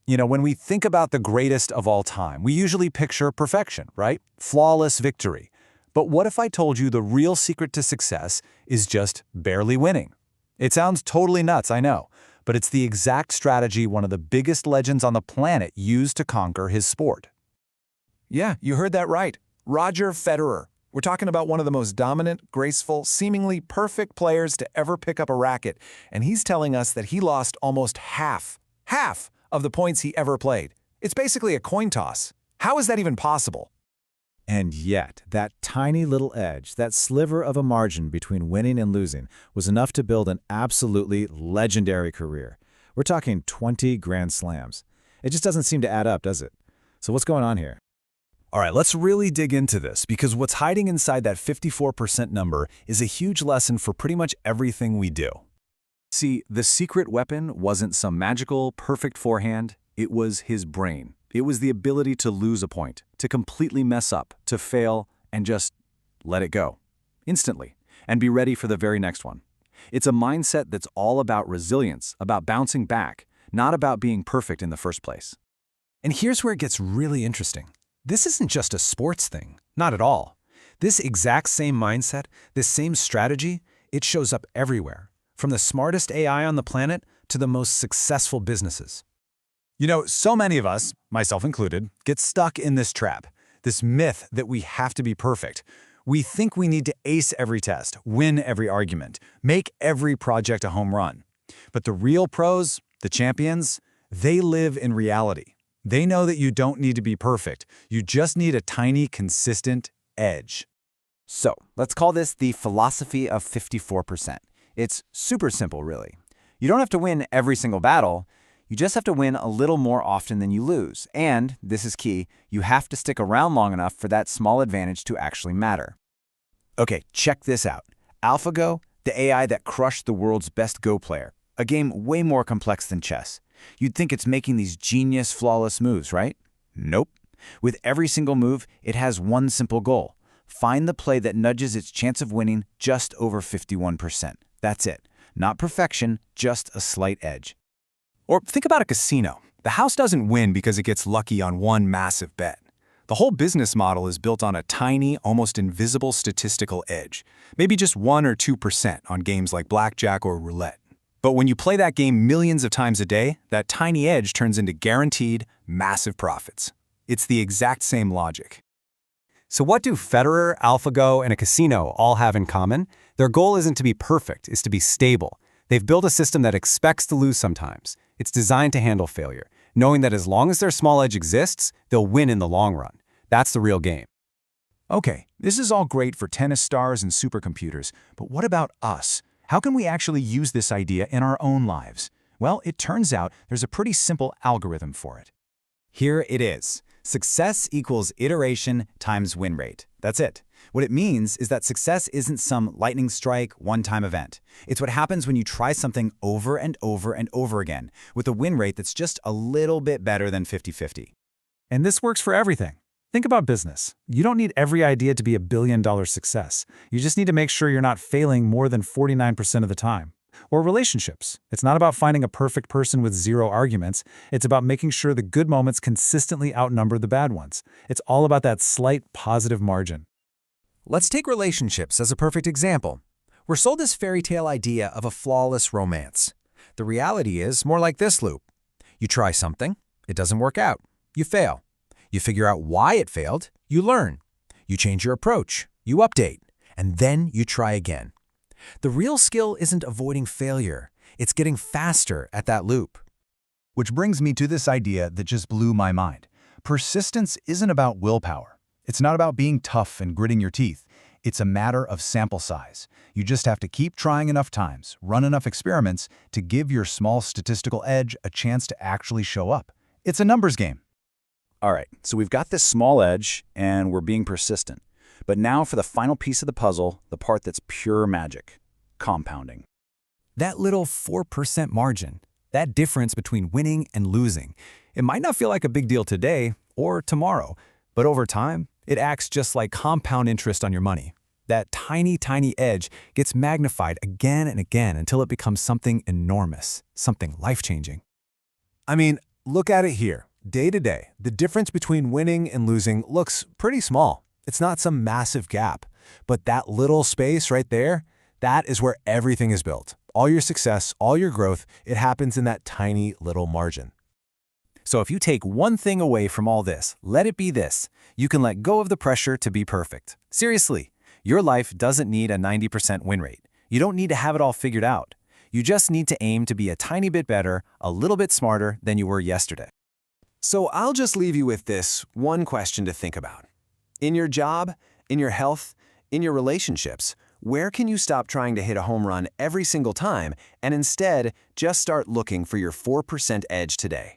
When we think about the greatest of all time, we usually picture perfection, right? Flawless victory. But what if I told you the real secret to success is just barely winning? It sounds totally nuts, I know, but it's the exact strategy one of the biggest legends on the planet used to conquer his sport. Yeah, you heard that right. Roger Federer. We're talking about one of the most dominant, graceful, seemingly perfect players to ever pick up a racket, and he's telling us that he lost almost half of the points he ever played. It's basically a coin toss. How is that even possible? And yet, that tiny little edge, that sliver of a margin between winning and losing, was enough to build an absolutely legendary career. We're talking 20 Grand Slams. It just doesn't seem to add up, does it? So what's going on here? All right, let's really dig into this, because what's hiding inside that 54% number is a huge lesson for pretty much everything we do. See, the secret weapon wasn't some magical, perfect forehand. It was his brain. It was the ability to lose a point, to completely mess up, to fail, and just let it go instantly and be ready for the very next one. It's a mindset that's all about resilience, about bouncing back, not about being perfect in the first place. And here's where it gets really interesting. This isn't just a sports thing, not at all. This exact same mindset, this same strategy, it shows up everywhere, from the smartest AI on the planet to the most successful businesses. So many of us, myself included, get stuck in this trap, this myth that we have to be perfect. We think we need to ace every test, win every argument, make every project a home run. But the real pros, the champions, they live in reality. They know that you don't need to be perfect. You just need a tiny, consistent edge. So, let's call this the philosophy of 54%. It's super simple, really. You don't have to win every single battle. You just have to win a little more often than you lose. And, this is key, you have to stick around long enough for that small advantage to actually matter. Okay, check this out. AlphaGo, the AI that crushed the world's best Go player. A game way more complex than chess. You'd think it's making these genius, flawless moves, right? Nope. With every single move, it has one simple goal. Find the play that nudges its chance of winning just over 51%. That's it. Not perfection, just a slight edge. Or think about a casino. The house doesn't win because it gets lucky on one massive bet. The whole business model is built on a tiny, almost invisible statistical edge. Maybe just 1 or 2% on games like blackjack or roulette. But when you play that game millions of times a day, that tiny edge turns into guaranteed, massive profits. It's the exact same logic. So what do Federer, AlphaGo, and a casino all have in common? Their goal isn't to be perfect, it's to be stable. They've built a system that expects to lose sometimes. It's designed to handle failure, knowing that as long as their small edge exists, they'll win in the long run. That's the real game. Okay, this is all great for tennis stars and supercomputers, but what about us? How can we actually use this idea in our own lives? Well, it turns out there's a pretty simple algorithm for it. Here it is. Success equals iteration times win rate. That's it. What it means is that success isn't some lightning strike, one-time event. It's what happens when you try something over and over and over again, with a win rate that's just a little bit better than 50-50. And this works for everything. Think about business. You don't need every idea to be a billion-dollar success. You just need to make sure you're not failing more than 49% of the time. Or relationships. It's not about finding a perfect person with zero arguments. It's about making sure the good moments consistently outnumber the bad ones. It's all about that slight positive margin. Let's take relationships as a perfect example. We're sold this fairy tale idea of a flawless romance. The reality is more like this loop. You try something, it doesn't work out. You fail. You figure out why it failed, you learn. You change your approach, you update, and then you try again. The real skill isn't avoiding failure, it's getting faster at that loop. Which brings me to this idea that just blew my mind. Persistence isn't about willpower. It's not about being tough and gritting your teeth. It's a matter of sample size. You just have to keep trying enough times, run enough experiments to give your small statistical edge a chance to actually show up. It's a numbers game. All right, so we've got this small edge, and we're being persistent. But now for the final piece of the puzzle, the part that's pure magic, compounding. That little 4% margin, that difference between winning and losing, it might not feel like a big deal today or tomorrow, but over time, it acts just like compound interest on your money. That tiny, tiny edge gets magnified again and again until it becomes something enormous, something life-changing. I mean, Look at it here. Day to day, the difference between winning and losing looks pretty small. It's not some massive gap. But that little space right there, that is where everything is built. All your success, all your growth, it happens in that tiny little margin. So if you take one thing away from all this, let it be this. You can let go of the pressure to be perfect. Seriously, your life doesn't need a 90% win rate. You don't need to have it all figured out. You just need to aim to be a tiny bit better, a little bit smarter than you were yesterday. So I'll just leave you with this one question to think about. In your job, in your health, in your relationships, where can you stop trying to hit a home run every single time and instead just start looking for your 4% edge today?